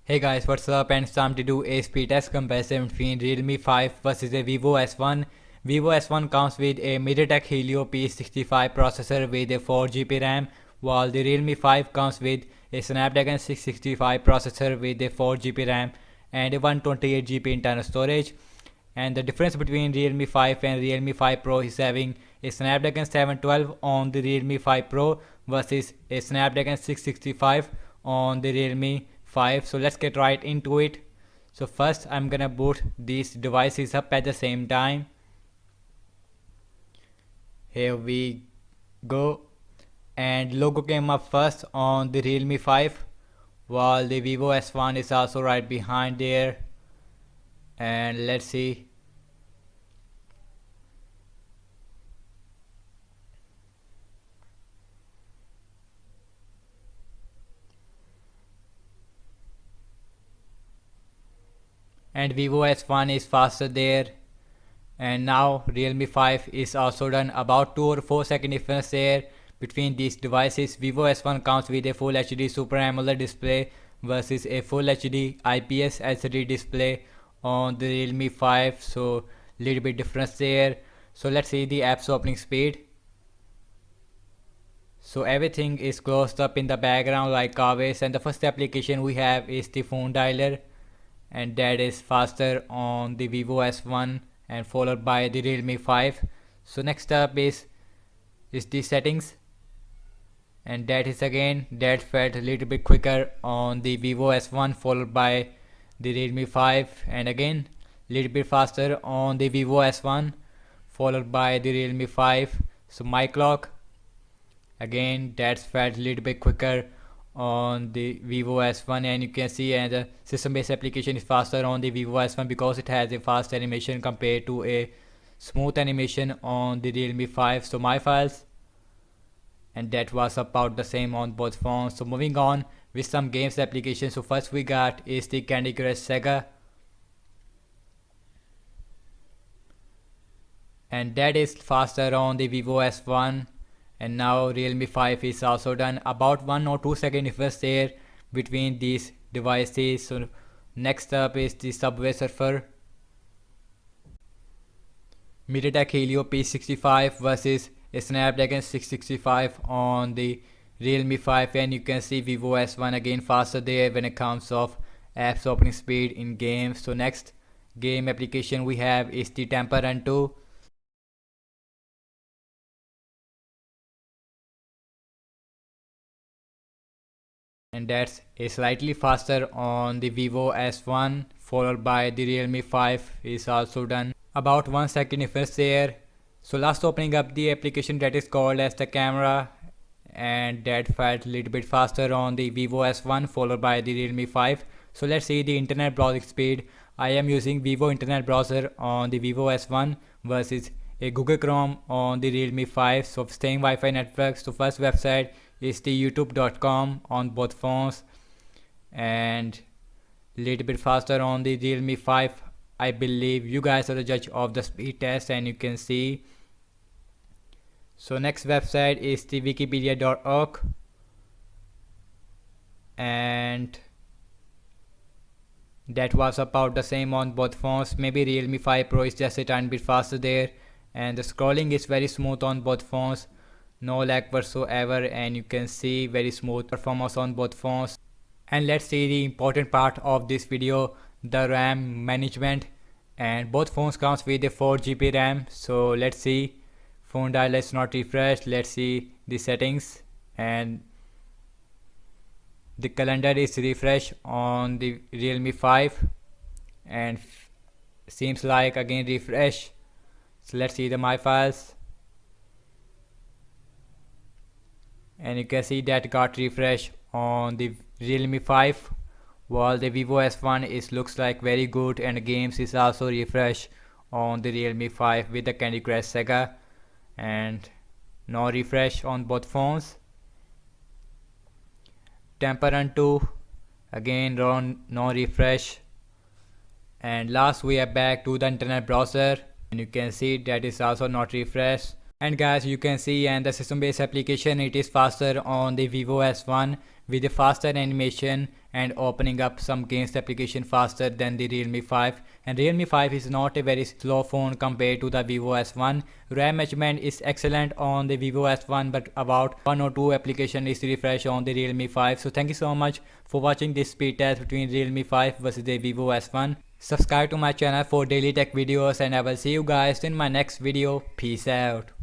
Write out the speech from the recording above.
Hey guys, what's up, and it's time to do a speed test comparison between Realme 5 versus a Vivo S1. Vivo S1 comes with a Mediatek Helio P65 processor with a 4GB RAM, while the Realme 5 comes with a Snapdragon 665 processor with a 4GB RAM and a 128GB internal storage. And the difference between Realme 5 and Realme 5 Pro is having a Snapdragon 712 on the Realme 5 Pro versus a Snapdragon 665 on the Realme 5. So let's get right into it. So first I'm gonna boot these devices up at the same time. Here we go, and logo came up first on the Realme 5, while the Vivo S1 is also right behind there. And let's see. And Vivo S1 is faster there. And now Realme 5 is also done. About 2 or 4 second difference there between these devices. Vivo S1 comes with a Full HD Super AMOLED display versus a Full HD IPS LCD display on the Realme 5. So little bit difference there. So let's see the apps opening speed. So everything is closed up in the background like always, and the first application we have is the phone dialer, and that is faster on the Vivo S1 and followed by the Realme 5. So next up is the settings, and that is again that felt a little bit quicker on the Vivo S1 followed by the Realme 5, and again little bit faster on the Vivo S1 followed by the Realme 5. So my clock, again that's felt a little bit quicker on the Vivo S1, and you can see, and the system based application is faster on the Vivo S1 because it has a fast animation compared to a smooth animation on the Realme 5. So my files, and that was about the same on both phones. So moving on with some games applications. So first we got is the Candy Crush Saga, and that is faster on the Vivo S1. And now Realme 5 is also done. About 1 or 2 second difference there between these devices. So next up is the Subway Surfer, Mediatek Helio P65 versus a Snapdragon 665 on the Realme 5, and you can see Vivo S1 again faster there when it comes of apps opening speed in games. So next game application we have is the Temple Run 2, and that's a slightly faster on the Vivo S1 followed by the Realme 5 is also done. About 1 second difference there. So last opening up the application that is called as the camera, and that felt a little bit faster on the Vivo S1 followed by the Realme 5. So let's see the internet browsing speed. I am using Vivo internet browser on the Vivo S1 versus a Google Chrome on the Realme 5. So staying Wi-Fi network. So first website is the youtube.com on both phones, and little bit faster on the Realme 5. I believe you guys are the judge of the speed test, and you can see. So next website is the wikipedia.org, and that was about the same on both phones. Maybe Realme 5 Pro is just a tiny bit faster there, and the scrolling is very smooth on both phones, no lag whatsoever, and you can see very smooth performance on both phones. And let's see the important part of this video, the RAM management, and both phones comes with a 4GB RAM. So let's see, phone dial is not refreshed. Let's see the settings, and the calendar is refreshed on the Realme 5, and seems like again refresh. So let's see the my files, and you can see that got refresh on the Realme 5, while the Vivo S1 is looks like very good, and games is also refresh on the Realme 5 with the Candy Crush Saga, and no refresh on both phones. Temple Run 2 again no refresh, and last we are back to the internet browser, and you can see that is also not refreshed. And guys, you can see, and the system based application, it is faster on the Vivo S1 with a faster animation and opening up some games application faster than the Realme 5. And Realme 5 is not a very slow phone compared to the Vivo S1. RAM management is excellent on the Vivo S1, but about 1 or 2 application is refresh on the Realme 5. So thank you so much for watching this speed test between Realme 5 versus the Vivo S1. Subscribe to my channel for daily tech videos, and I will see you guys in my next video. Peace out.